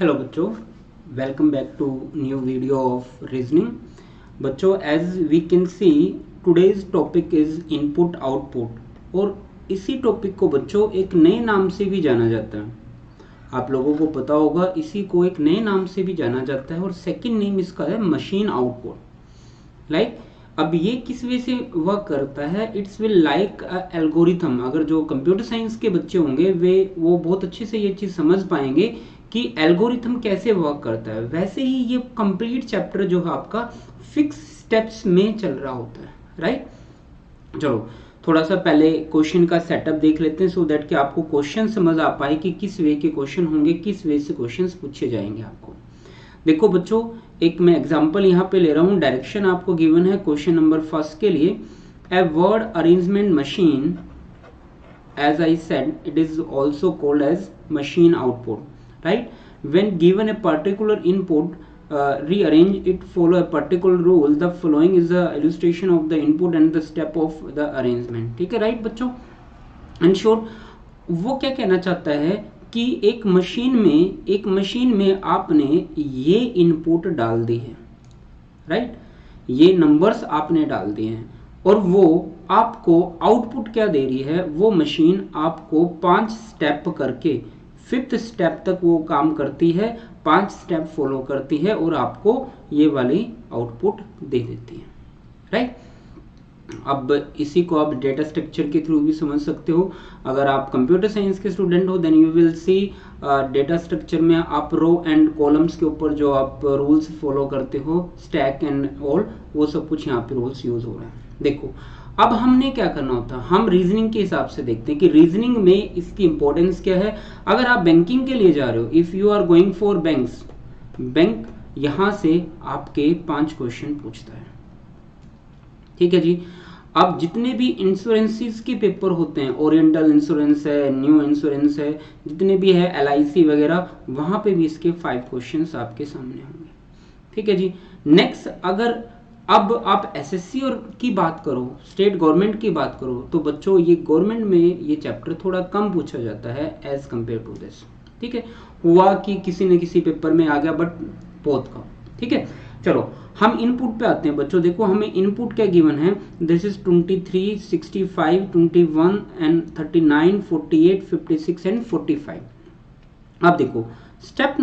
Hello बच्चों, welcome back to new video of reasoning. बच्चों, as we can see today's topic is input output, और इसी topic को बच्चों एक नए नाम से भी जाना जाता है। आप लोगों को पता होगा, इसी को एक नए नाम से भी जाना जाता है और सेकंड नेम इसका है मशीन आउटपुट। लाइक अब ये किस वे से वर्क करता है, इट्स विल लाइक एल्गोरिथम। अगर जो कंप्यूटर साइंस के बच्चे होंगे वो बहुत अच्छे से ये चीज समझ पाएंगे कि एल्गोरिथम कैसे वर्क करता है। वैसे ही ये कंप्लीट चैप्टर जो है आपका फिक्स स्टेप्स में चल रहा होता है, राइट। चलो थोड़ा सा पहले क्वेश्चन का सेटअप देख लेते हैं, सो दैट कि आपको क्वेश्चन समझ आ पाए कि किस वे के क्वेश्चन होंगे, किस वे से क्वेश्चन पूछे जाएंगे आपको। देखो बच्चों, एक मैं एग्जांपल यहाँ पे ले रहा हूँ। डायरेक्शन आपको गिवन है क्वेश्चन नंबर फर्स्ट के लिए। A word arrangement machine, as I said, it is also called as machine output, right? When given a particular input, rearrange it follow a particular rule. The following is the illustration of the input and the step of the arrangement. ठीक है, right बच्चों। In short वो क्या कहना चाहता है कि एक मशीन में आपने ये इनपुट डाल दी है, राइट, ये नंबर्स आपने डाल दिए हैं, और वो आपको आउटपुट क्या दे रही है। वो मशीन आपको 5 स्टेप करके 5th स्टेप तक वो काम करती है, 5 स्टेप फॉलो करती है और आपको ये वाली आउटपुट दे देती है, राइट। अब इसी को आप डेटा स्ट्रक्चर के थ्रू भी समझ सकते हो। अगर आप कंप्यूटर साइंस के स्टूडेंट हो then you will see data structure में आप रो एंड कॉलम्स के ऊपर जो आप रूल्स फॉलो करते हो, स्टैक एंड ऑल, वो सब कुछ यहाँ पे रूल्स यूज हो रहे हैं। देखो अब हमने क्या करना होता है, हम रीजनिंग के हिसाब से देखते हैं कि रीजनिंग में इसकी इंपॉर्टेंस क्या है। अगर आप बैंकिंग के लिए जा रहे हो, if you are going for bank यहां से आपके 5 क्वेश्चन पूछता है, ठीक है जी। अब जितने भी इंश्योरेंसेस के पेपर होते हैं, ओरिएंटल इंश्योरेंस है, न्यू इंश्योरेंस है, जितने भी है LIC वगैरह, वहां पे भी इसके 5 क्वेश्चंस आपके सामने होंगे, ठीक है जी। नेक्स्ट, अगर अब आप SSC और की बात करो, स्टेट गवर्नमेंट की बात करो, तो बच्चों ये गवर्नमेंट में ये चैप्टर थोड़ा कम पूछा जाता है एज कंपेयर टू दिस, ठीक है। हुआ कि किसी न किसी पेपर में आ गया, बट बहुत कम, ठीक है। चलो हम इनपुट पे आते हैं बच्चों। देखो हमें इनपुट क्या गिवन है, दिस इज 23, 65, 21 एंड 39, 48, 56 एंड 45। अब देखो स्टेप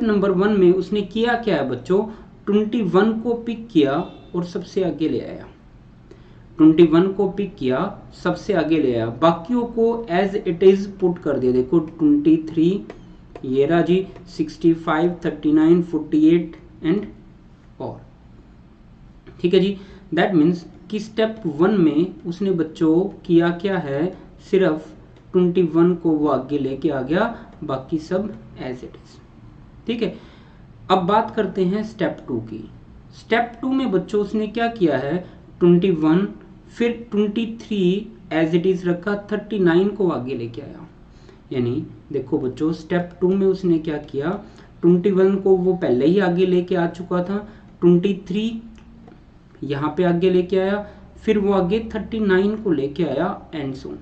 नंबर वन में उसने किया क्या है बच्चों, 21 को पिक किया और सबसे आगे ले आया, 21 को पिक किया सबसे आगे ले आया, बाकियों को एज इट इज पुट कर दिया। देखो 23 ये रहा जी, 65, 39, 48 एंड और, ठीक है जी। दैट मीन्स कि स्टेप 1 में उसने बच्चों किया क्या है, सिर्फ 21 को वो आगे लेके आ गया, बाकी सब एज इट इज, ठीक है। अब बात करते हैं स्टेप 2 की। स्टेप 2 में बच्चों उसने क्या किया है, 21 फिर 23 एज इट इज रखा, 39 को आगे लेके आया। यानी देखो बच्चों स्टेप 2 में उसने क्या किया, 21 को वो पहले ही आगे लेके आ चुका था, 23 यहाँ पे आगे लेके आया, फिर वो आगे 39 को लेके आया एंड सो,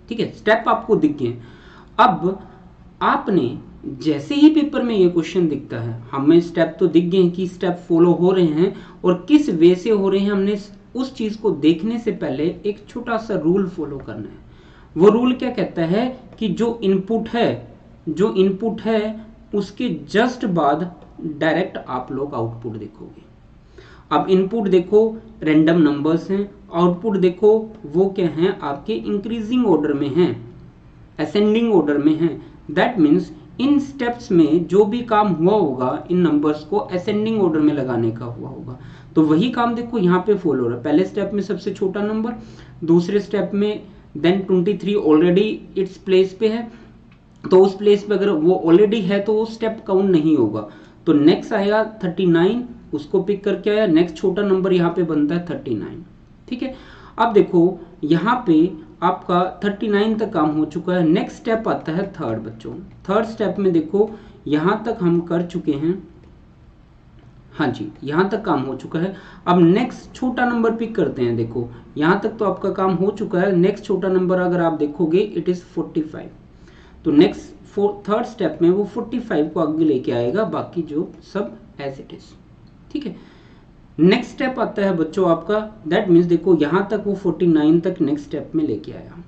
ठीक है। स्टेप आपको दिख गए। अब आपने जैसे ही पेपर में ये क्वेश्चन दिखता है, हमें स्टेप तो दिख गए कि स्टेप फॉलो हो रहे हैं और किस वे से हो रहे हैं, हमने उस चीज को देखने से पहले एक छोटा सा रूल फॉलो करना है। वो रूल क्या कहता है कि जो इनपुट है उसके जस्ट बाद डायरेक्ट आप लोग आउटपुट देखोगे। अब इनपुट देखो रैंडम नंबर्स हैं, आउटपुट देखो वो क्या हैं, आपके इंक्रीजिंग ऑर्डर में हैं, असेंडिंग ऑर्डर में हैं। दैट मीन्स इन स्टेप्स में जो भी काम हुआ होगा, इन नंबर्स को असेंडिंग ऑर्डर में लगाने का हुआ होगा, तो वही काम देखो यहाँ पे फॉलो हो रहा है। पहले स्टेप में सबसे छोटा नंबर, दूसरे स्टेप में देन 23 ऑलरेडी इट्स प्लेस पे है, तो उस प्लेस पे अगर वो ऑलरेडी है तो वो स्टेप काउंट नहीं होगा। तो नेक्स्ट आएगा 39, उसको पिक करके आया, नेक्स्ट छोटा नंबर यहाँ पे बनता है 39, ठीक है। अब देखो यहाँ पे आपका 39 तक काम हो चुका है। नेक्स्ट स्टेप आता है थर्ड बच्चों। थर्ड स्टेप में देखो यहाँ तक हम कर चुके हैं, हाँ जी यहाँ तक काम हो चुका है। अब नेक्स्ट छोटा नंबर पिक करते हैं। देखो यहाँ तक तो आपका काम हो चुका है, नेक्स्ट छोटा नंबर अगर आप देखोगे इट इज 45, तो नेक्स्ट थर्ड स्टेप में वो 45 को आगे लेके आएगा, बाकी जो सब एज इट इज। ठीक है, नेक्स्ट स्टेप आता है बच्चों आपका, दैट मीन्स देखो यहां तक वो 49 तक नेक्स्ट स्टेप में लेके आया।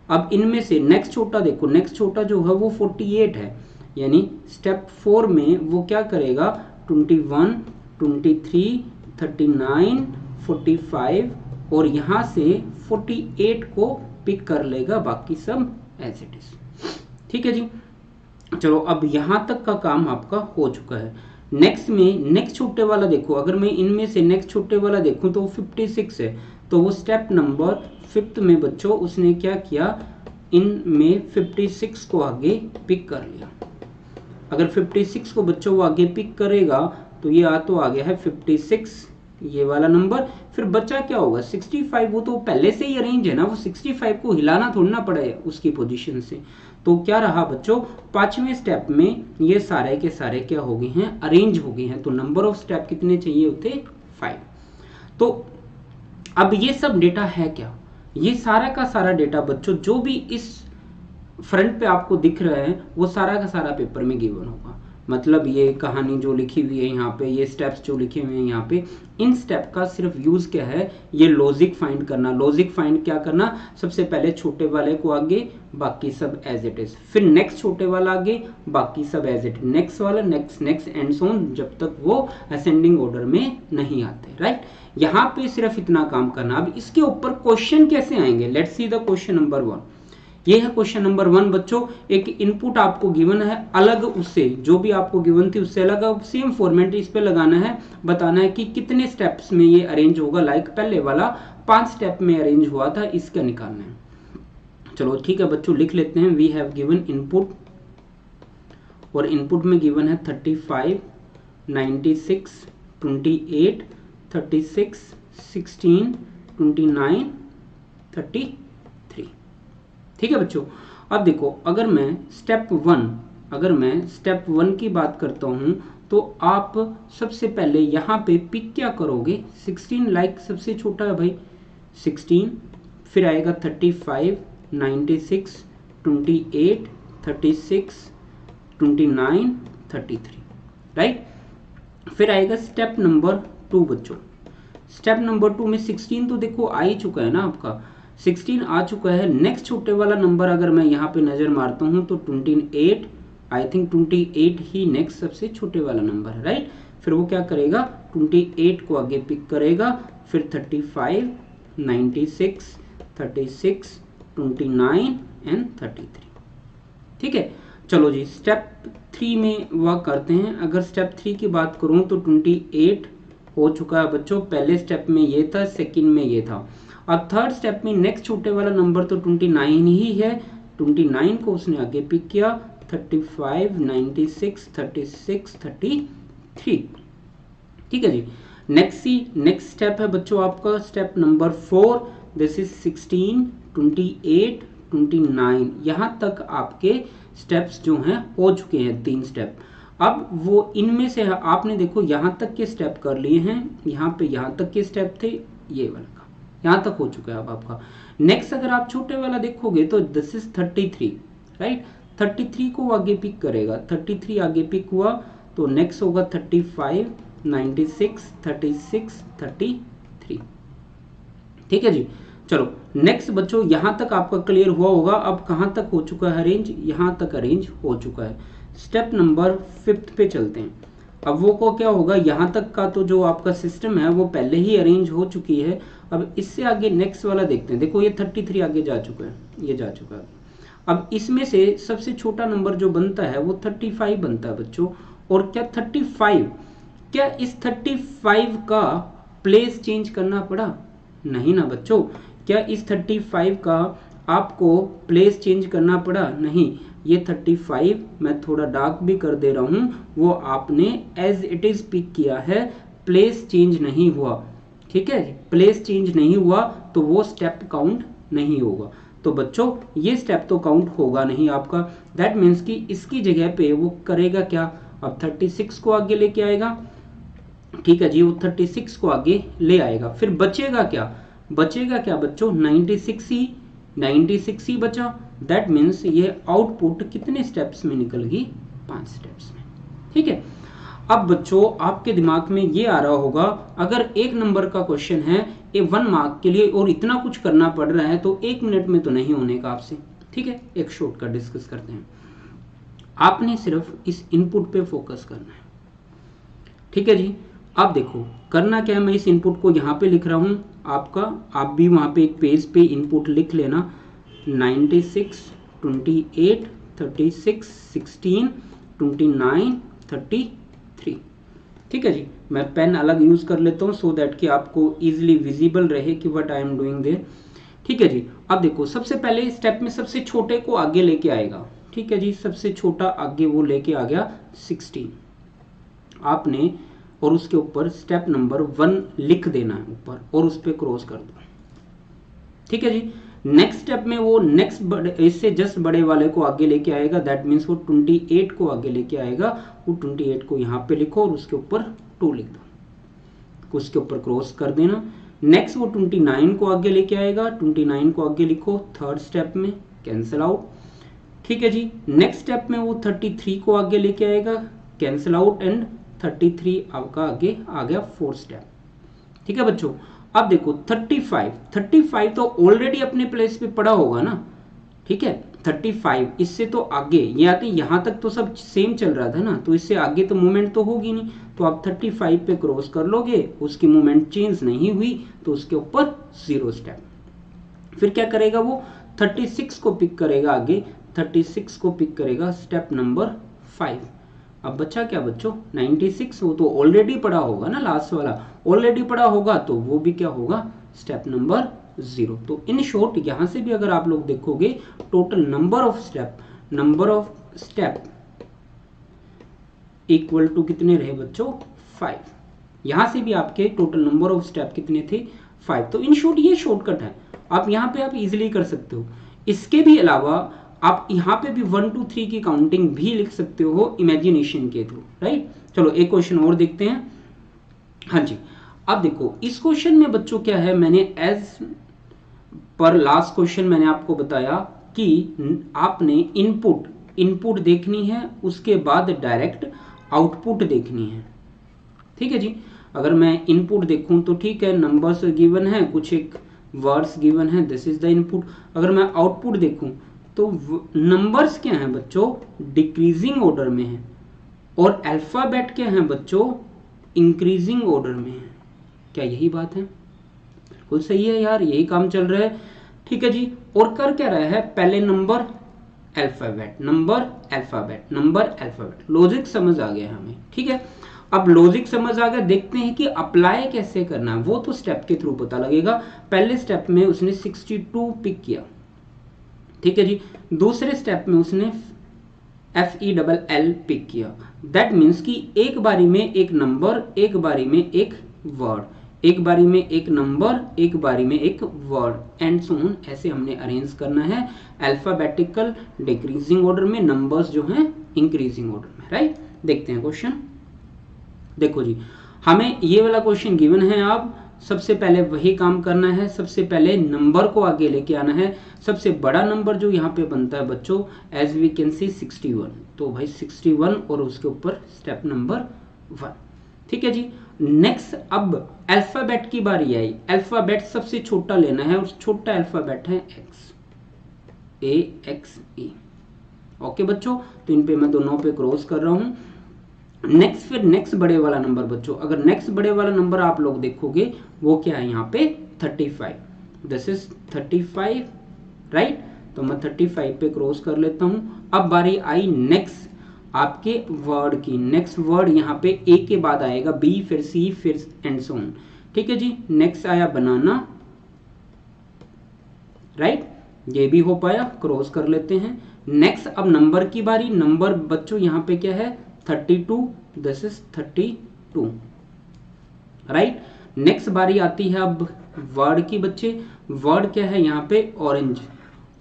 अब इनमें से नेक्स्ट छोटा देखो, नेक्स्ट छोटा जो है वो 48 है, यानी स्टेप 4 में वो क्या करेगा, 21, 23, 39, 45 और यहां से 48 को पिक कर लेगा, बाकी सब एज इट इज। ठीक है जी, चलो अब यहां तक का काम आपका हो चुका है। नेक्स्ट में नेक्स्ट छोटे वाला देखो, अगर मैं इनमें से नेक्स्ट छोटे वाला देखूं तो वो 56 है, तो वो स्टेप नंबर 5 में बच्चों उसने क्या किया, इनमें 56 को आगे पिक कर लिया। अगर 56 को बच्चों वो आगे पिक करेगा तो ये तो आ गया है 56 ये वाला नंबर, फिर बच्चा क्या होगा 65, वो तो पहले से ही अरेंज है ना, वो 65 को हिलाना थोड़ा ना पड़ेगा उसकी पोजीशन से। तो क्या रहा बच्चों, 5वें स्टेप में ये सारे के सारे क्या हो गए हैं, अरेंज हो गए हैं। तो नंबर ऑफ स्टेप कितने चाहिए होते, 5। तो अब ये सब डेटा है क्या, ये सारा का सारा डेटा बच्चों जो भी इस फ्रंट पे आपको दिख रहा है वो सारा का सारा पेपर में गिवन होगा। मतलब ये कहानी जो लिखी हुई है यहाँ पे, ये स्टेप्स जो लिखे हुए हैं यहाँ पे, इन स्टेप का सिर्फ यूज क्या है, ये लॉजिक फाइंड करना। लॉजिक फाइंड क्या करना, सबसे पहले छोटे वाले को आगे, बाकी सब एज इट इज, फिर नेक्स्ट छोटे वाला आगे, बाकी सब एज इट, नेक्स्ट वाला next next and so on, जब तक वो असेंडिंग ऑर्डर में नहीं आते। राइट, यहाँ पे सिर्फ इतना काम करना। अब इसके ऊपर क्वेश्चन कैसे आएंगे, let's see the question number 1। ये है क्वेश्चन नंबर 1 बच्चों। एक इनपुट आपको गिवन है, अलग उससे जो भी आपको गिवन थी उससे अलग, सेम फॉर्मेट इस पे लगाना है, बताना है कि कितने स्टेप्स में ये अरेंज होगा। लाइक पहले वाला 5 स्टेप में अरेंज हुआ था, इसका निकालना है। चलो ठीक है बच्चों, लिख लेते हैं। वी हैव गिवन इनपुट, और इनपुट में गिवन है 35, 96, 28, 36, 16, 29, 33। ठीक है बच्चों, अब देखो अगर मैं स्टेप 1 की बात करता हूं तो आप सबसे पहले यहां पे पिक क्या करोगे, 16, लाइक सबसे छोटा है भाई 16, फिर आएगा 35, 96, 28, 36, 29, 33। राइट, फिर आएगा स्टेप नंबर 2 बच्चों। स्टेप नंबर 2 में 16 तो देखो आ ही चुका है ना, आपका 16 आ चुका है। नेक्स्ट छोटे वाला नंबर अगर मैं यहाँ पे नजर मारता हूँ तो 28, आई थिंक 28 ही नेक्स्ट सबसे छोटे वाला नंबर है। राइट, फिर वो क्या करेगा, 28 को आगे पिक करेगा, फिर 35, 96, 36, 29 एंड 33। ठीक है, चलो जी स्टेप 3 में वह करते हैं। अगर स्टेप 3 की बात करूं तो 28 हो चुका है बच्चों, पहले स्टेप में ये था, सेकंड में ये था। अब थर्ड स्टेप में नेक्स्ट छोटे वाला नंबर तो 29 ही है, 29 को उसने आगे पिक किया, 35, 96, 36, 33। ठीक है जी, नेक्स्ट स्टेप है बच्चों आपका स्टेप नंबर 4, दिस इज 16, 28, 29। यहां तक आपके स्टेप्स जो हैं हो चुके हैं, 3 स्टेप। अब वो इनमें से आपने देखो यहां तक के स्टेप कर लिए हैं, यहां तक के स्टेप थे, ये वाला का यहां तक हो चुका है अब आपका। नेक्स्ट अगर आप छोटे वाला देखोगे तो दिस इज 33। राइट, 33 को आगे पिक करेगा, 33 आगे पिक हुआ तो नेक्स्ट होगा 35, 96, 36, 33। ठीक है जी, चलो नेक्स्ट बच्चों यहां तक आपका क्लियर हुआ होगा। अब कहां तक हो चुका है अरेंज, यहां तक अरेंज हो चुका है। स्टेप नंबर 5 पे चलते हैं। अब वो को क्या होगा, यहां तक का तो जो आपका सिस्टम है वो पहले ही अरेंज हो चुकी है। अब इससे आगे नेक्स्ट वाला देखते हैं। देखो ये 33 आगे जा चुका है, ये जा चुका है। अब इसमें से सबसे छोटा नंबर जो बनता है वो 35 बनता है बच्चों। और क्या 35, क्या इस 35 का प्लेस चेंज करना पड़ा, नहीं ना बच्चों। क्या इस 35 का आपको प्लेस चेंज करना पड़ा, नहीं। ये 35 मैं थोड़ा डार्क भी कर दे रहा हूं, वो आपने एज इट इज पिक किया है, प्लेस चेंज नहीं हुआ। ठीक है, प्लेस चेंज नहीं हुआ तो वो स्टेप काउंट नहीं होगा। तो बच्चों ये स्टेप तो काउंट होगा नहीं आपका। दैट मीन्स कि इसकी जगह पे वो करेगा क्या, अब 36 को आगे लेके आएगा। ठीक है जी, वो 36 को आगे ले आएगा। फिर बचेगा क्या, बच्चों 96 ही 96 ही बचा। दैट मीन्स ये आउटपुट कितने स्टेप्स में निकल गई? 5 स्टेप्स में। ठीक है। अब बच्चों आपके दिमाग में ये आ रहा होगा, अगर 1 नंबर का क्वेश्चन है ये 1 मार्क के लिए और इतना कुछ करना पड़ रहा है तो 1 मिनट में तो नहीं होने का आपसे। ठीक है, एक शॉर्टकट डिस्कस करते हैं। आपने सिर्फ इस इनपुट पे फोकस करना है। ठीक है जी। अब देखो करना क्या है, मैं इस इनपुट को यहाँ पे लिख रहा हूँ आपका, आप भी वहाँ पे एक पेज पे इनपुट लिख लेना। 96, 28, 36, 16, 29, 33। ठीक है जी। मैं पेन अलग यूज कर लेता हूँ सो दैट कि आपको इजीली विजिबल रहे कि what I am doing there. ठीक है जी। अब देखो सबसे पहले स्टेप में सबसे छोटे को आगे लेके आएगा। ठीक है जी, सबसे छोटा आगे वो लेके आ गया 16 आपने, और उसके ऊपर स्टेप नंबर 1 लिख देना है ऊपर और उस पर क्रॉस कर दो। ठीक है जी। नेक्स्ट स्टेप में वो नेक्स्ट बड़े, इससे जस्ट बड़े वाले को आगे लेके आएगा। दैट मीन्स वो 28 को आगे लेके आएगा। वो 28 को यहाँ पे लिखो और उसके ऊपर 2 लिख दो, उसके ऊपर क्रॉस कर देना। नेक्स्ट वो 29 को आगे लेके आएगा। 29 को आगे लिखो, थर्ड स्टेप में कैंसिल आउट। ठीक है जी। नेक्स्ट स्टेप में वो 33 को आगे लेके आएगा, कैंसिल आउट, एंड 33 आपका आगे आ गया 4th स्टेप। ठीक है बच्चों। अब देखो 35 तो ऑलरेडी अपने प्लेस पे पड़ा होगा ना। ठीक है, 35 इससे तो आगे, ये आते यहाँ तक तो सब सेम चल रहा था ना, तो इससे आगे तो मूवमेंट तो होगी नहीं, तो आप 35 पे क्रॉस कर लोगे, उसकी मूवमेंट चेंज नहीं हुई तो उसके ऊपर 0 स्टेप। फिर क्या करेगा वो 36 को पिक करेगा आगे, 36 को पिक करेगा स्टेप नंबर 5। अब बचा क्या बच्चों? 96, वो तो ऑलरेडी पड़ा होगा ना, लास्ट वाला ऑलरेडी पड़ा होगा, तो वो भी क्या होगा? Step number 0। तो इन शॉर्ट यहां से भी अगर आप लोग देखोगे total number of step equal to कितने रहे बच्चों? 5। यहां से भी आपके टोटल नंबर ऑफ स्टेप कितने थे? 5। तो इन शॉर्ट ये शॉर्टकट है, आप यहां पे आप इजिली कर सकते हो। इसके भी अलावा आप यहाँ पे भी 1 2 3 की काउंटिंग भी लिख सकते हो इमेजिनेशन के थ्रू, राइट। चलो एक क्वेश्चन और देखते हैं। हाँ जी। अब देखो इस क्वेश्चन में बच्चों क्या है, मैंने एज पर लास्ट क्वेश्चन मैंने आपको बताया कि आपने इनपुट देखनी है, उसके बाद डायरेक्ट आउटपुट देखनी है। ठीक है जी। अगर मैं इनपुट देखूं तो ठीक है, नंबर्स गिवन है, कुछ एक वर्ड्स गिवन है, दिस इज द इनपुट। अगर मैं आउटपुट देखूं तो नंबर्स क्या हैं बच्चों? डिक्रीजिंग ऑर्डर में है, और अल्फाबेट क्या है बच्चों? इंक्रीजिंग ऑर्डर में है। क्या यही बात है? बिल्कुल सही है यार, यही काम चल रहा है। ठीक है जी। और कर क्या रहा है? पहले number alphabet, number alphabet, number alphabet. Logic समझ आ गया हमें। ठीक है। अब लॉजिक समझ आ गया, देखते हैं कि अप्लाई कैसे करना है। वो तो स्टेप के थ्रू पता लगेगा। पहले स्टेप में उसने 62 पिक किया। ठीक है जी। दूसरे स्टेप में उसने FELL पिक किया। दैट मीन्स कि एक बारी में एक नंबर, एक बारी में एक वर्ड, एक बारी में एक नंबर, एक बारी में एक वर्ड, एंड सो ऑन। ऐसे हमने अरेंज करना है अल्फाबेटिकल डिक्रीजिंग ऑर्डर में, नंबर्स जो हैं इंक्रीजिंग ऑर्डर में, राइट। देखते हैं क्वेश्चन। देखो जी, हमें ये वाला क्वेश्चन गिवन है। आप सबसे पहले वही काम करना है, सबसे पहले नंबर को आगे लेके आना है। सबसे बड़ा नंबर जो यहाँ पे बनता है बच्चों, एज वी कैन सी 61, तो भाई 61 और उसके ऊपर स्टेप नंबर 1। ठीक है जी। नेक्स्ट अब अल्फाबेट की बारी आई। अल्फाबेट सबसे छोटा लेना है, और छोटा अल्फाबेट है AXE। ओके बच्चों, तो इन पे मैं दोनों पे क्रॉस कर रहा हूं। नेक्स्ट फिर नेक्स्ट बड़े वाला नंबर बच्चों, अगर नेक्स्ट बड़े वाला नंबर आप लोग देखोगे वो क्या है यहाँ पे? 35। This is 35, right. तो मैं 35 पे क्रॉस कर लेता हूं। अब बारी आई नेक्स्ट आपके वर्ड की। नेक्स्ट वर्ड यहाँ पे A के बाद आएगा B, फिर C, फिर एंड सो ऑन। ठीक है जी। नेक्स्ट आया बनाना, राइट। ये भी हो पाया, क्रॉस कर लेते हैं। नेक्स्ट अब नंबर की बारी। नंबर बच्चों यहाँ पे क्या है? 32, दिस इज 32, राइट। नेक्स्ट बारी आती है अब वर्ड की बच्चे। वर्ड क्या है यहाँ पे? ऑरेंज।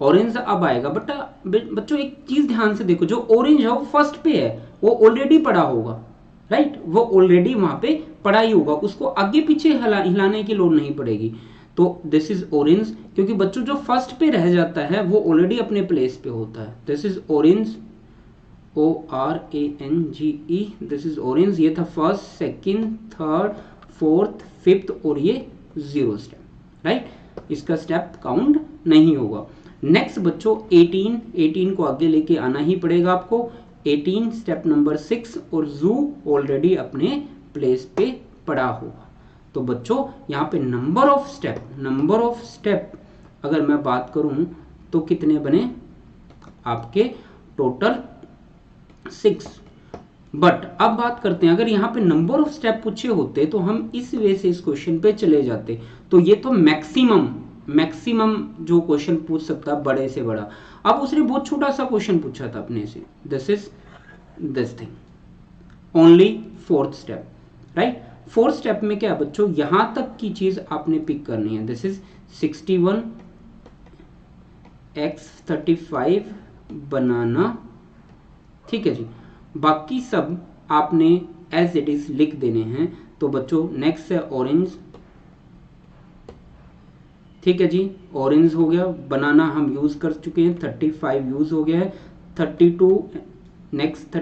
ऑरेंज अब आएगा। बच्चों एक चीज ध्यान से देखो, जो ऑरेंज है वो फर्स्ट पे है, वो ऑलरेडी पड़ा होगा, राइट। वो ऑलरेडी वहां पे पड़ा ही होगा, उसको आगे पीछे हिलाने की लोड नहीं पड़ेगी। तो दिस इज ऑरेंज, क्योंकि बच्चों जो फर्स्ट पे रह जाता है वो ऑलरेडी अपने प्लेस पे होता है। This is orange, ORANGE, this is orange. ये था first, second, third, fourth, fifth और ये 0 स्टेप, राइट। इसका स्टेप काउंट नहीं होगा। नेक्स्ट बच्चों 18 को आगे लेके आना ही पड़ेगा आपको। 18 स्टेप नंबर 6 और जू ऑलरेडी अपने प्लेस पे पड़ा होगा। तो बच्चों यहाँ पे नंबर ऑफ स्टेप अगर मैं बात करूं तो कितने बने आपके, टोटल 6। बट अब बात करते हैं, अगर यहाँ पे नंबर ऑफ स्टेप पूछे होते तो हम इस वे से इस क्वेश्चन पे चले जाते। तो ये तो मैक्सिमम जो क्वेश्चन पूछ सकता बड़े से बड़ा। अब उसने बहुत छोटा सा क्वेश्चन पूछा था अपने से, this is this thing only 4th step, right. 4th step में क्या बच्चों, यहां तक की चीज आपने पिक करनी है। दिस इज 61 x 35 बनाना, ठीक है जी। बाकी सब आपने एज इट इज लिख देने हैं। तो बच्चों नेक्स्ट है ऑरेंज, ठीक है जी, ऑरेंज हो गया। बनाना हम यूज कर चुके हैं, 35 यूज हो गया है। 32 नेक्स्ट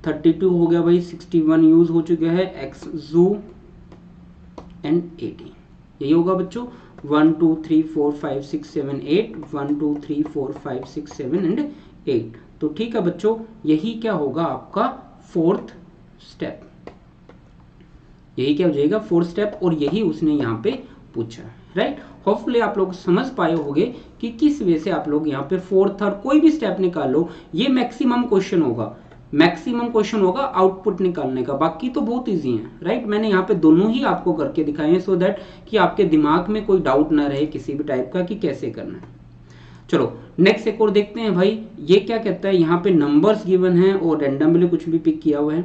32 हो गया भाई, 61 यूज हो चुका है। एक्स जू एंड 18, यही होगा बच्चों। 1 2 3 4 5 6 7 8, 1 2 3 4 5 6 7 एंड 8। तो ठीक है बच्चों, यही क्या होगा आपका 4th स्टेप, यही क्या हो जाएगा 4th स्टेप, और यही उसने यहाँ पे पूछा, राइट। होपफुली आप लोग समझ पाए होंगे कि किस वे से आप लोग यहाँ पे 4th और कोई भी स्टेप निकाल लो, ये मैक्सिमम क्वेश्चन होगा आउटपुट निकालने का। बाकी तो बहुत इजी है, राइट। मैंने यहाँ पे दोनों ही आपको करके दिखाए हैं, सो दैट कि आपके दिमाग में कोई डाउट ना रहे किसी भी टाइप का कि कैसे करना है। चलो नेक्स्ट एक और देखते हैं भाई, ये क्या कहता है। यहाँ पे नंबर्स गिवन है और रैंडमली कुछ भी पिक किया हुआ है,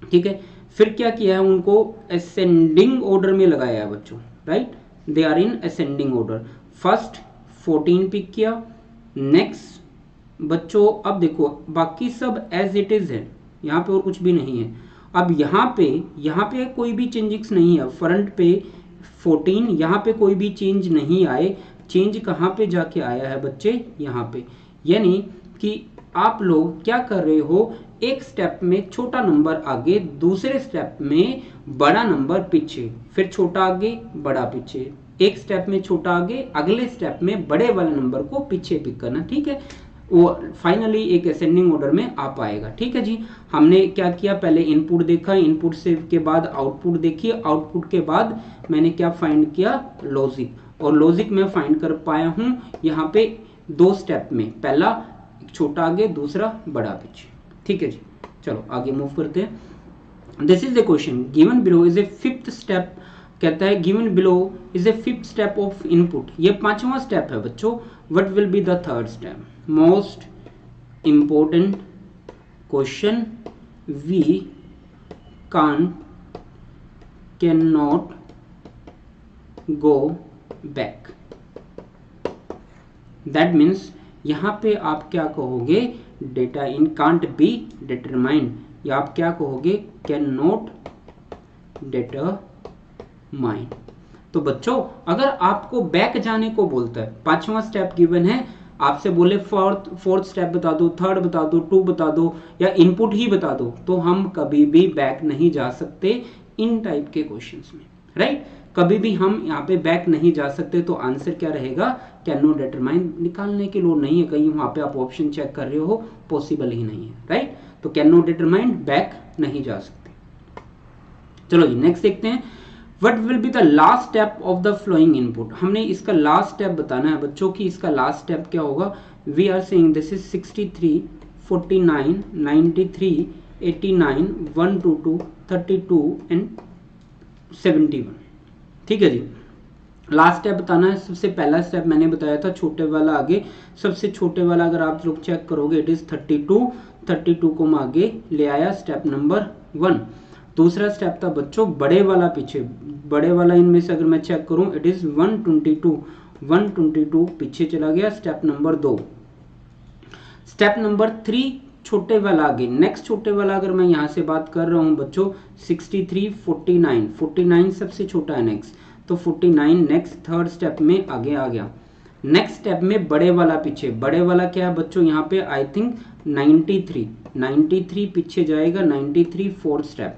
ठीक है। फिर क्या किया है, उनको असेंडिंग ऑर्डर में लगाया है बच्चों, right. They are in ascending order. First 14 pick किया। नेक्स्ट बच्चों अब देखो बाकी सब एज इट इज है, यहाँ पे और कुछ भी नहीं है। अब यहाँ पे कोई भी चेंजेस नहीं है। फ्रंट पे 14, यहाँ पे कोई भी चेंज नहीं आए। चेंज कहाँ पे जाके आया है बच्चे, यहाँ पे। यानी कि आप लोग क्या कर रहे हो, एक स्टेप में छोटा नंबर आगे, दूसरे स्टेप में बड़ा नंबर पीछे, फिर छोटा आगे बड़ा पीछे, एक स्टेप में छोटा आगे, अगले स्टेप में बड़े वाले नंबर को पीछे पिक करना, ठीक है। वो फाइनली एक असेंडिंग ऑर्डर में आ पाएगा, ठीक है जी। हमने क्या किया, पहले इनपुट देखा, इनपुट से के बाद आउटपुट देखी, आउटपुट के बाद मैंने क्या फाइंड किया, लॉजिक, और लॉजिक में फाइंड कर पाया हूं यहाँ पे 2 स्टेप में, पहला छोटा आगे, दूसरा बड़ा पीछे, ठीक है जी। चलो आगे मूव करते हैं। This is the question given below is a 5th step, कहता है given below is a 5th step of input, ये 5वां स्टेप है बच्चों। What will be the 3rd step, most important question, we can not go back. That means यहां पे आप क्या कहोगे, data in can't be determined, या आप क्या कहोगे, कैन नॉट डिटरमाइन। तो बच्चों अगर आपको बैक जाने को बोलता है, 5वां स्टेप गिवन है, आपसे बोले फोर्थ स्टेप बता दो, 3rd बता दो, 2 बता दो, या इनपुट ही बता दो, तो हम कभी भी बैक नहीं जा सकते इन टाइप के क्वेश्चंस में, राइट। कभी भी हम यहाँ पे बैक नहीं जा सकते। तो आंसर क्या रहेगा, कैन नॉट डिटरमाइन। निकालने की लोड नहीं है, कहीं वहां पे आप ऑप्शन चेक कर रहे हो, पॉसिबल ही नहीं है, राइट। तो कैन नॉट डिटरमाइन, बैक नहीं जा सकते। चलो जी नेक्स्ट देखते हैं, what will be the last step of the flowing input. हमने इसका लास्ट स्टेप बताना है बच्चों की, इसका लास्ट स्टेप क्या होगा। We are saying this is 63 49 93 89 122 32 and 71, ठीक है जी। लास्ट स्टेप बताना है। सबसे पहला स्टेप मैंने बताया था छोटे वाला आगे, सबसे छोटे वाला अगर आप लोग चेक करोगे इट इज 32 को मैं आगे ले आया, स्टेप नंबर 1। दूसरा स्टेप था बच्चों बड़े वाला पीछे, बड़े वाला इनमें से अगर मैं चेक करूं इट इज 122 पीछे चला गया, स्टेप नंबर 2। स्टेप नंबर 3 छोटे वाला आगे, नेक्स्ट छोटे वाला अगर मैं यहां से बात कर रहा हूं बच्चों 63 49 सबसे छोटा है नेक्स्ट, तो 49 नेक्स्ट थर्ड स्टेप में आगे आ गया। नेक्स्ट स्टेप में बड़े वाला पीछे, बड़े वाला क्या है बच्चों यहाँ पे आई थिंक 93 पीछे जाएगा, 93 फोर्थ स्टेप,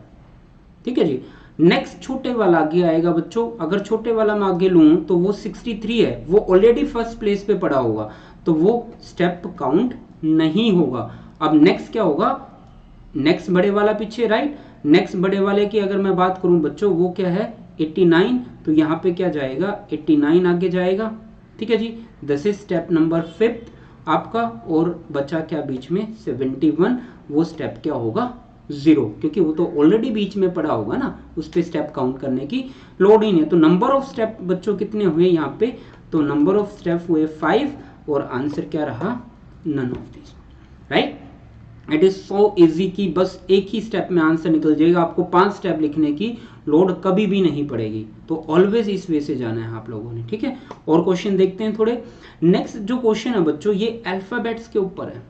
ठीक है जी। नेक्स्ट छोटे वाला आगे आएगा बच्चों, अगर छोटे वाला मैं आगे लूं तो वो 63 है, वो ऑलरेडी फर्स्ट प्लेस पे पड़ा होगा, तो वो स्टेप काउंट नहीं होगा। अब नेक्स्ट क्या होगा, नेक्स्ट बड़े वाला पीछे, राइट। नेक्स्ट बड़े वाले की अगर मैं बात करूं बच्चों, वो क्या है 89, तो यहाँ पे क्या जाएगा 89 आगे जाएगा, ठीक है जी। दिस इज स्टेप नंबर 5 आपका, और बचा क्या बीच में 71, वो स्टेप क्या होगा 0, क्योंकि वो तो ऑलरेडी बीच में पड़ा होगा ना, उस पे स्टेप काउंट करने की लोड ही नहीं है। तो नंबर ऑफ स्टेप बच्चों कितने हुए यहाँ पे, तो नंबर ऑफ स्टेप हुए 5, और आंसर क्या रहा none of this, right. It is so easy कि बस एक ही स्टेप में आंसर निकल जाएगा, आपको 5 स्टेप लिखने की लोड कभी भी नहीं पड़ेगी। तो ऑलवेज इस वे से जाना है आप लोगों ने, ठीक है। और क्वेश्चन देखते हैं थोड़े। नेक्स्ट जो क्वेश्चन है बच्चों, ये अल्फाबेट्स के ऊपर है,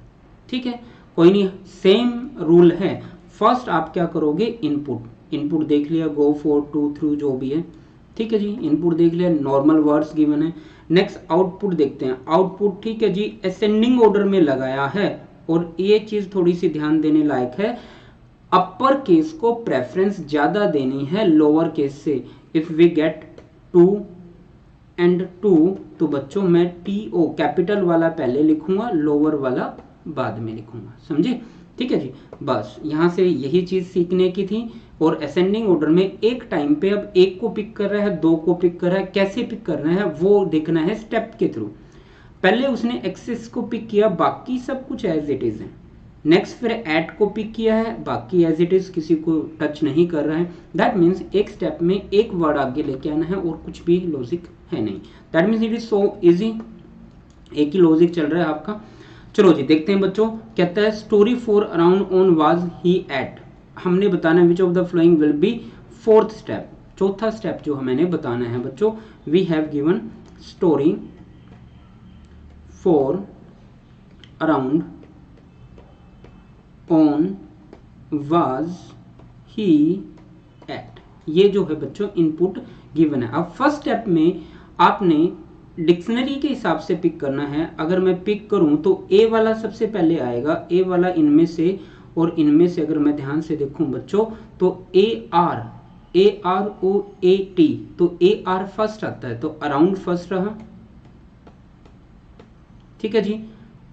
ठीक है, कोई नहीं, सेम रूल है। फर्स्ट आप क्या करोगे, इनपुट देख लिया, गो 4 2 3 जो भी है, ठीक है जी, इनपुट देख लिया, नॉर्मल वर्ड्स गिवन है। नेक्स्ट आउटपुट देखते हैं, आउटपुट ठीक है जी असेंडिंग ऑर्डर में लगाया है, और ये चीज थोड़ी सी ध्यान देने लायक है, अपर केस को प्रेफरेंस ज्यादा देनी है लोअर केस से। इफ वी गेट 2 and 2, तो बच्चों मैं TO कैपिटल वाला पहले लिखूंगा, लोअर वाला बाद में लिखूंगा, समझे, ठीक है जी। बस यहां से यही चीज सीखने की थी। और असेंडिंग ऑर्डर में एक टाइम पे अब एक को पिक कर रहा है, 2 को पिक कर रहा है, कैसे पिक करना है वो देखना है स्टेप के थ्रू। पहले उसने एक्सेस को पिक किया, बाकी सब कुछ एज इट इज है। नेक्स्ट फिर एट को पिक किया है, बाकी एज इट इज, किसी को टच नहीं कर रहा है। दैट मीन्स एक स्टेप में एक वर्ड आगे लेके आना है, और कुछ भी लॉजिक है नहीं। That means it is so easy, एक ही लॉजिक चल रहा है आपका। चलो जी देखते हैं बच्चों, कहता है story for around on was he eight, हमने बताना है which of the following will be fourth step, चौथा स्टेप जो हमें बताना है बच्चों। We have given story for around on was he eight, ये जो है बच्चों इनपुट गिवन है। अब फर्स्ट स्टेप में आपने डिक्शनरी के हिसाब से पिक करना है। अगर मैं पिक करूं तो ए वाला सबसे पहले आएगा, ए वाला इनमें से, और इनमें से अगर मैं ध्यान से देखूं बच्चों तो AROAT, तो AR फर्स्ट आता है, तो अराउंड फर्स्ट रहा, ठीक है जी,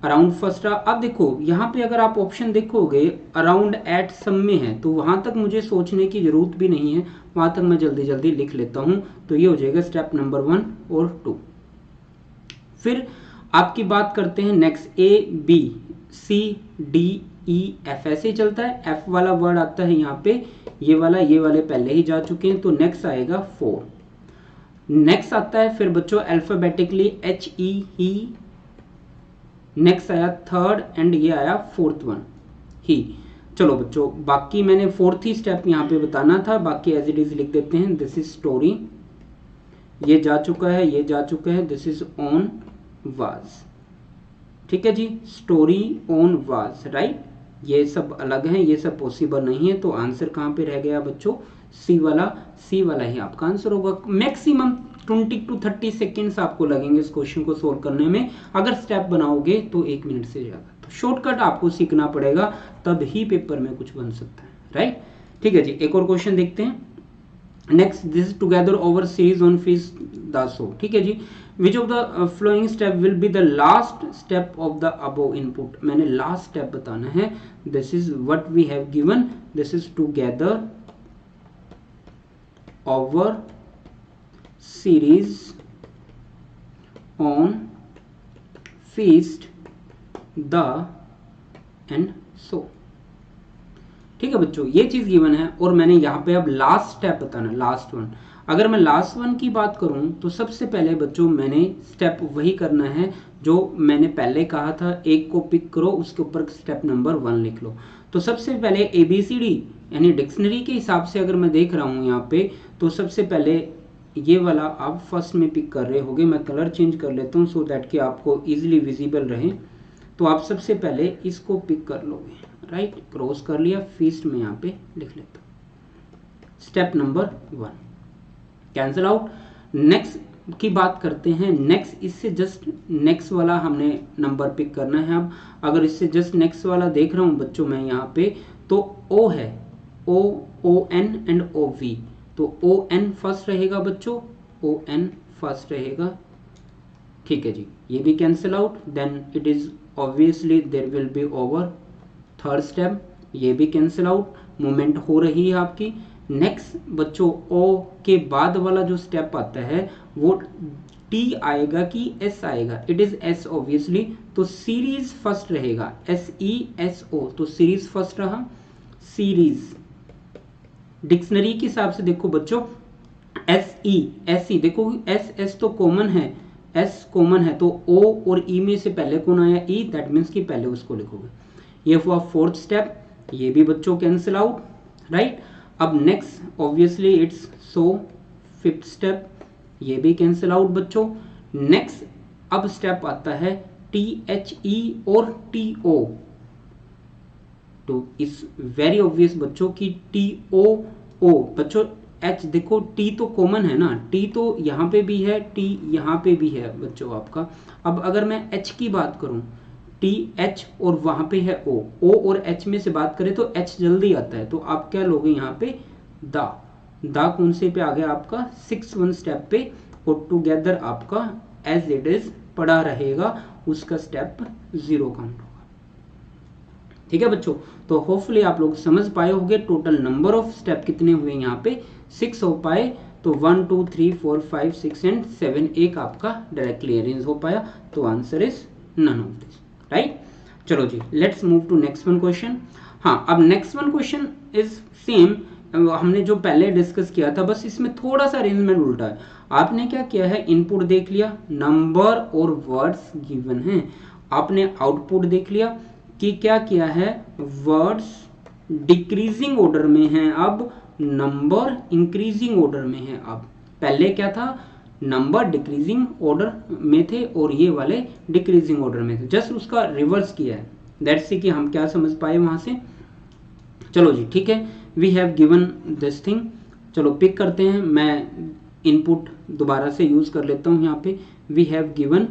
अराउंड फर्स्ट रहा। अब देखो यहाँ पे अगर आप ऑप्शन देखोगे अराउंड एट सब में है, तो वहां तक मुझे सोचने की जरूरत भी नहीं है, वहां तक मैं जल्दी जल्दी लिख लेता हूं। तो ये हो जाएगा स्टेप नंबर 1 और 2। फिर आपकी बात करते हैं नेक्स्ट, ABCDEF ऐसे चलता है, F वाला वर्ड आता है यहाँ पे, ये वाले पहले ही जा चुके हैं, तो नेक्स्ट आएगा 4। नेक्स्ट आता है फिर बच्चों अल्फाबेटिकली HE, नेक्स्ट आया थर्ड, एंड ये आया फोर्थ वन ही। चलो बच्चों बाकी मैंने फोर्थ ही स्टेप यहाँ पे बताना था, बाकी एज इट इज लिख देते हैं। दिस इज स्टोरी, ये जा चुका है, ये जा चुका है, दिस इज ऑन वाज, ठीक है जी, स्टोरी ऑन वाज, राइट। ये सब अलग हैं, ये सब पॉसिबल नहीं है, तो आंसर कहाँ पे रह गया बच्चों, सी वाला ही आपका आंसर होगा। मैक्सिमम 20 to 30 सेकेंड्स आपको लगेंगे इस क्वेश्चन को सोल्व करने में, अगर स्टेप बनाओगे तो 1 मिनट से ज्यादा। तो शॉर्टकट आपको सीखना पड़ेगा, तब ही पेपर में कुछ बन सकता है, राइट। ठीक है जी, एक और क्वेश्चन देखते हैं। Next, this together over series on fees दासो, ठीक है जी। Which of the following step will be the last step of the above input, मैंने लास्ट स्टेप बताना है। This is what we have given, this is together over series on feast the end so, ठीक है बच्चों, ये चीज given है। और मैंने यहाँ पे अब लास्ट स्टेप बताना, लास्ट वन। अगर मैं लास्ट वन की बात करूं तो सबसे पहले बच्चों मैंने स्टेप वही करना है जो मैंने पहले कहा था, एक को पिक करो, उसके ऊपर स्टेप नंबर 1 लिख लो। तो सबसे पहले ABCD यानी डिक्शनरी के हिसाब से अगर मैं देख रहा हूं यहाँ पे, तो सबसे पहले ये वाला आप फर्स्ट में पिक कर रहे होगे। मैं कलर चेंज कर लेता हूँ सो दैट कि आपको इजिली विजिबल रहे। तो आप सबसे पहले इसको पिक कर लोगे, राइट, क्रॉस कर लिया, फीस्ट में यहाँ पे लिख लेता हूँ। Step number 1 cancel out. Next की बात करते हैं। नेक्स्ट, इससे जस्ट नेक्स्ट वाला हमने नंबर पिक करना है। अब अगर इससे जस्ट नेक्स्ट वाला देख रहा हूं बच्चों मैं यहाँ पे, तो ओ है, O, O N and O V, तो ओ एन फर्स्ट रहेगा बच्चों, ओ एन फर्स्ट रहेगा, ठीक है जी, ये भी cancel out. Then it is obviously there will be over. Third step, ये भी कैंसिल आउट, मूवमेंट हो रही है आपकी। नेक्स्ट बच्चों ओ के बाद वाला जो स्टेप आता है वो टी आएगा कि एस आएगा, इट इज एस ऑब्वियसली, तो सीरीज फर्स्ट रहेगा, एस ई एस ओ, तो सीरीज फर्स्ट रहा। सीरीज डिक्शनरी के हिसाब से देखो बच्चों, एस ई देखो, एस एस तो कॉमन है, एस कॉमन है, तो ओ और ई में से पहले कौन आया, ई, दैट मीन्स कि पहले उसको लिखोगे। ये हुआ फोर्थ स्टेप, ये भी बच्चों कैंसिल आउट, राइट। अब next obviously it's so, fifth step, ये भी कैंसिल आउट बच्चों। नेक्स्ट अब स्टेप आता है टी एच ई और टी ओ, तो इस वेरी ऑब्वियस बच्चों की टी ओ ओ, बच्चों एच देखो, टी तो कॉमन है ना, टी तो यहाँ पे भी है, टी यहाँ पे भी है बच्चों आपका। अब अगर मैं एच की बात करूं, टी एच और वहां पे है ओ, ओ और एच में से बात करें तो एच जल्दी आता है, तो आप क्या लोगे यहाँ पे, दा कौन से पे आ गया आपका, 6th स्टेप पे, और टुगेदर आपका एज इट इज पड़ा रहेगा, उसका स्टेप 0 काउंट होगा, ठीक है बच्चों। तो होपफुली आप लोग समझ पाए होंगे टोटल नंबर ऑफ स्टेप कितने हुए यहाँ पे, 6 हो पाए, तो 1 2 3 4 5 6 एंड 7 एक आपका डायरेक्टली अरेंज हो पाया, तो answer is none of this, right. चलो जी, let's move to next one question. हाँ, अब next one question is same, हमने जो पहले डिस्कस किया था, बस इसमें थोड़ा सा अरेंजमेंट उल्टा है। आपने क्या किया है, इनपुट देख लिया, नंबर और वर्ड्स गिवन हैं, आपने आउटपुट देख लिया कि क्या किया है, वर्ड्स डिक्रीजिंग ऑर्डर में हैं, अब नंबर इंक्रीजिंग ऑर्डर में है। अब पहले क्या था, नंबर डिक्रीजिंग ऑर्डर में थे और ये वाले डिक्रीजिंग ऑर्डर में थे, जस्ट उसका रिवर्स किया है, दैट्स से कि हम क्या समझ पाए वहां से। चलो जी, ठीक है, we have given this thing, चलो पिक करते हैं, मैं इनपुट दोबारा से यूज कर लेता हूं यहाँ पे। We have given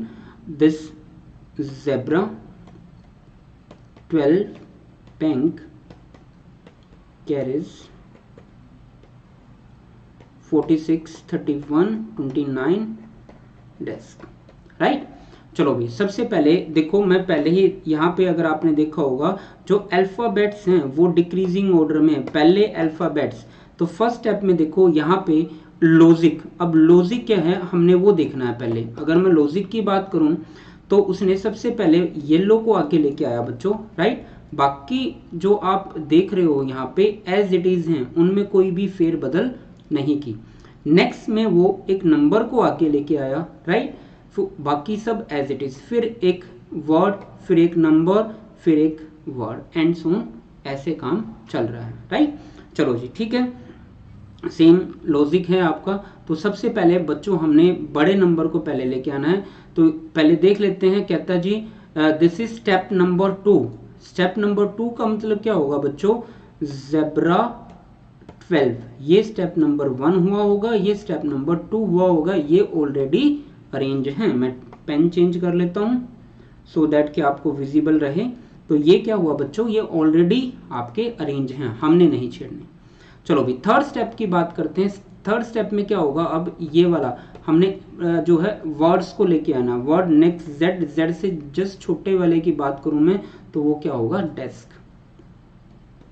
this zebra 12 bank carries 46 31 29 desk, right. चलो भी, सबसे पहले देखो, मैं पहले ही यहाँ पे अगर आपने देखा होगा जो अल्फाबेट्स हैं वो डिक्रीजिंग ऑर्डर में, पहले अल्फाबेट्स, तो फर्स्ट स्टेप में देखो यहाँ पे लॉजिक। अब लॉजिक क्या है हमने वो देखना है पहले। अगर मैं लॉजिक की बात करूं तो उसने सबसे पहले येलो को आके लेके आया बच्चों, राइट। बाकी जो आप देख रहे हो यहाँ पे एज इट इज हैं, उनमें कोई भी फेर बदल नहीं की। नेक्स्ट में वो एक नंबर को आके लेके आया, राइट, बाकी सब एज इट इज, फिर एक वर्ड, फिर एक नंबर, फिर एक वर्ड, एंड सो ऐसे काम चल रहा है, राइट। चलो जी, ठीक है, सेम लॉजिक है आपका। तो सबसे पहले बच्चों हमने बड़े नंबर को पहले लेके आना है, तो पहले देख लेते हैं, कहता जी this is step number 2। Step number 2 का मतलब क्या होगा बच्चों, ज़ेब्रा 12, ये स्टेप नंबर 1 हुआ होगा, ये स्टेप नंबर 2 हुआ होगा, ये ऑलरेडी अरेंज है। मैं पेन चेंज कर लेता हूं सो दैट कि आपको विजिबल रहे। तो ये क्या हुआ बच्चों, ये ऑलरेडी आपके अरेंज हैं, हमने नहीं छेड़ने। चलो भी, थर्ड स्टेप की बात करते हैं। थर्ड स्टेप में क्या होगा, अब ये वाला हमने जो है वर्ड्स को लेके आना, वर्ड नेक्स्ट जेड, जेड से जस्ट छोटे वाले की बात करूं मैं तो वो क्या होगा, desk,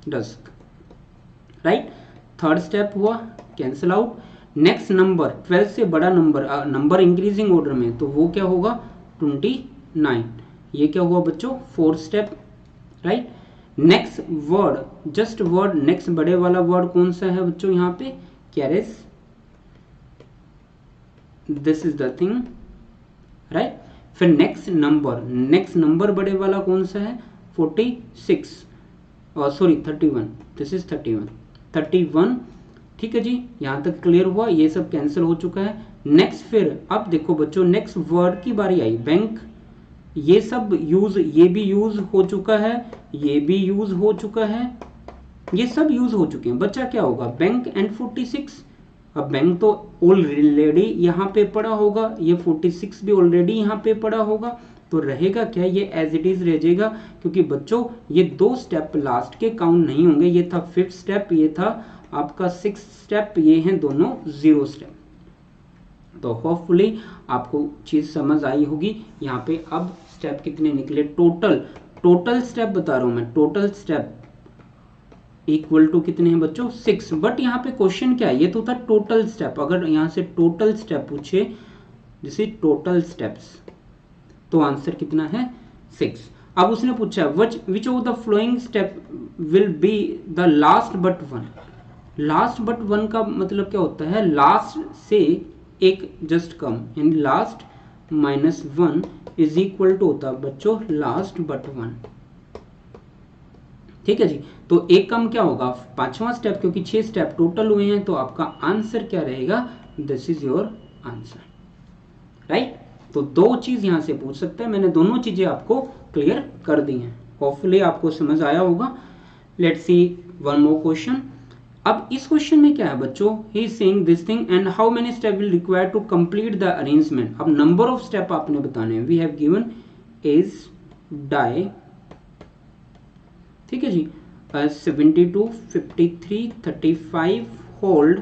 dusk, right. Third step हुआ, कैंसिल आउट। नेक्स्ट नंबर 12 से बड़ा नंबर, नंबर इंक्रीजिंग ऑर्डर में, तो वो क्या होगा 29, ये क्या हुआ बच्चों, fourth step, right. Next word, just word, next बड़े वाला वर्ड कौन सा है बच्चों यहाँ पे, carriage, this is the thing, right. फिर नेक्स्ट नंबर बड़े वाला कौन सा है, 46, सॉरी 31, दिस इज 31, ठीक है जी, यहां तक क्लियर हुआ, ये सब कैंसिल हो चुका है। नेक्स्ट फिर अब देखो बच्चों, नेक्स्ट वर्ड की बारी आई, बैंक, ये सब यूज, ये भी यूज हो चुका है, ये भी यूज हो चुका है, ये सब यूज हो चुके हैं। बच्चा क्या होगा, बैंक एंड 46, अब बैंक तो ऑलरेडी यहाँ पे पड़ा होगा, ये 46 भी ऑलरेडी यहाँ पे पड़ा होगा, तो रहेगा क्या, ये एज इट इज रह जाएगा, क्योंकि बच्चों ये 2 स्टेप लास्ट के काउंट नहीं होंगे। ये था 5th स्टेप, ये था आपका 6th स्टेप, ये हैं दोनों 0 स्टेप। तो होपफुली आपको चीज समझ आई होगी। यहाँ पे अब स्टेप कितने निकले, टोटल स्टेप बता रहा हूं मैं, टोटल स्टेप इक्वल टू कितने हैं बच्चों, 6। बट यहाँ पे क्वेश्चन क्या है, ये तो था टोटल स्टेप। अगर यहाँ से टोटल स्टेप पूछे, जैसे टोटल स्टेप्स, तो आंसर कितना है, 6। अब उसने पूछा विच of the following step will be the last but one. Last but one का मतलब क्या होता है, लास्ट से एक जस्ट कम, यानी लास्ट -1 इज इक्वल टू होता है बच्चों लास्ट बट वन। ठीक है जी, तो एक कम क्या होगा, 5वां स्टेप, क्योंकि 6 स्टेप टोटल हुए हैं, तो आपका आंसर क्या रहेगा, this is your answer, right. तो 2 चीज यहां से पूछ सकते हैं, मैंने दोनों चीजें आपको क्लियर कर दी हैं, होपफुली आपको समझ आया होगा। Let's see one more question. अब इस क्वेश्चन में क्या है बच्चों, he is saying this thing and how many step will require to complete the arrangement. अब नंबर ऑफ स्टेप आपने बताने हैं, we have given is die, ठीक है जी, 72, 53, 35, होल्ड,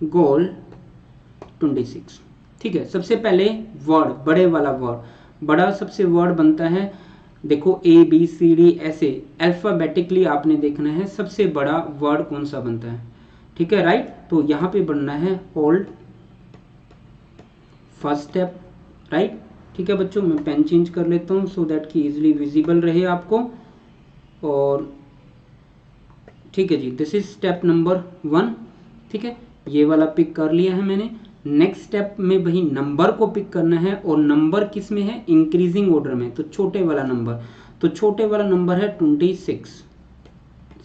गोल 26। ठीक है, सबसे पहले वर्ड, बड़े वाला वर्ड, बड़ा सबसे वर्ड बनता है, देखो ABCD ऐसे अल्फाबेटिकली आपने देखना है सबसे बड़ा वर्ड कौन सा बनता है। ठीक है, राइट। तो यहां पे बनना है होल्ड, फर्स्ट स्टेप, राइट। ठीक है बच्चों, मैं पेन चेंज कर लेता हूं सो दैट कि इजिली विजिबल रहे आपको। और ठीक है जी, दिस इज स्टेप नंबर 1। ठीक है, ये वाला पिक कर लिया है मैंने। नेक्स्ट स्टेप में वही नंबर को पिक करना है, और नंबर किस में है, इंक्रीजिंग ऑर्डर में, तो छोटे वाला नंबर, तो छोटे वाला नंबर है 26।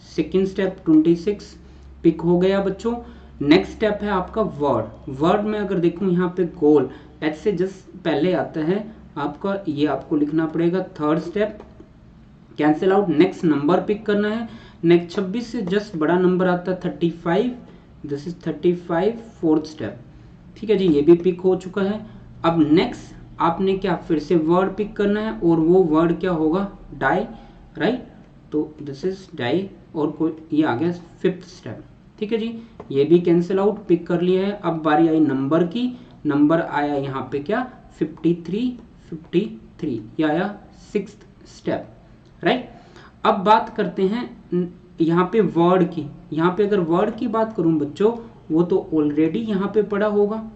सेकेंड स्टेप 26 पिक हो गया बच्चों। नेक्स्ट स्टेप है आपका वर्ड। वर्ड में अगर देखूं यहाँ पे गोल, एच से जस्ट पहले आता है आपका, ये आपको लिखना पड़ेगा। Third step cancel out, next number pick करना है। नेक्स्ट 26 से जस्ट बड़ा नंबर आता है 35, दिस इज 35, फोर्थ स्टेप। ठीक है जी, ये भी पिक हो चुका है। अब नेक्स्ट आपने क्या फिर से वर्ड पिक करना है, और वो वर्ड क्या होगा, डाई, राइट। तो दिस इज डाई, और कोई ये आ गया 5th स्टेप। ठीक है जी, ये भी कैंसिल आउट, पिक कर लिया है। अब बारी आई नंबर की, नंबर आया यहाँ पे क्या 53, ये आया 6th स्टेप, राइट। अब बात करते हैं यहाँ पे वर्ड की। यहाँ पे अगर वर्ड की बात करूं बच्चों, वो तो ऑलरेडी यहाँ पे पड़ा होगा,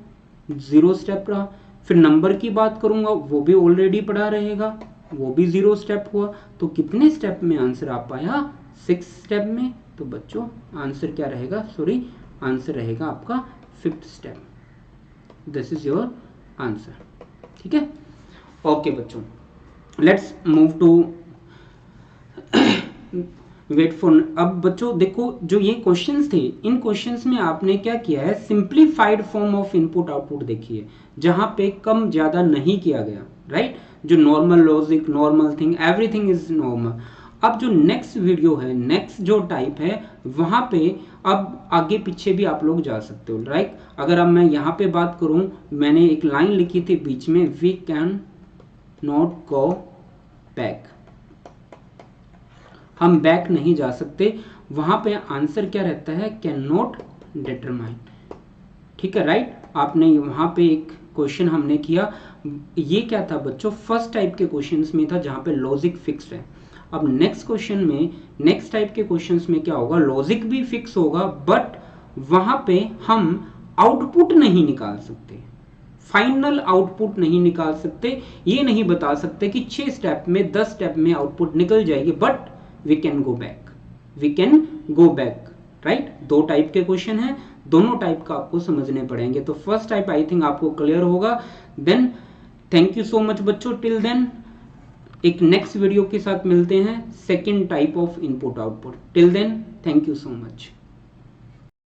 0 स्टेप रहा। फिर नंबर की बात करूंगा, वो भी ऑलरेडी पड़ा रहेगा, वो भी 0 स्टेप हुआ। तो कितने स्टेप में आंसर आ पाया, 6 स्टेप में। तो बच्चों आंसर क्या रहेगा, सॉरी आंसर रहेगा आपका 5th step. This is your answer. ठीक है, ओके बच्चों, let's move to wait for. अब बच्चों देखो, जो ये क्वेश्चंस थे, इन क्वेश्चंस में आपने क्या किया है, simplified form of input output देखिए, जहां पे कम ज्यादा नहीं किया गया, राइट। जो normal logic, normal thing, everything is normal. अब जो नेक्स्ट वीडियो है, नेक्स्ट जो टाइप है, वहां पे अब आगे पीछे भी आप लोग जा सकते हो, राइट। अगर अब मैं यहाँ पे बात करूं, मैंने एक लाइन लिखी थी बीच में, we can not go back, हम बैक नहीं जा सकते। वहां पे आंसर क्या रहता है, कैन नॉट डिटरमाइन। ठीक है, राइट। आपने वहां पे एक क्वेश्चन हमने किया, ये क्या था बच्चों, फर्स्ट टाइप के क्वेश्चंस में था जहां पे लॉजिक फिक्स है। अब नेक्स्ट क्वेश्चन में, नेक्स्ट टाइप के क्वेश्चंस में क्या होगा, लॉजिक भी फिक्स होगा, बट वहां पे हम आउटपुट नहीं निकाल सकते, फाइनल आउटपुट नहीं निकाल सकते। ये नहीं बता सकते कि 6 स्टेप में, 10 स्टेप में आउटपुट निकल जाएगी, but we can go back, we can go back, right. 2 type के क्वेश्चन हैं, दोनों टाइप का आपको समझने पड़ेंगे। तो फर्स्ट टाइप आई थिंक आपको क्लियर होगा। Then thank you so much बच्चों, टिल देन एक नेक्स्ट वीडियो के साथ मिलते हैं, second type of input output. Till then thank you so much.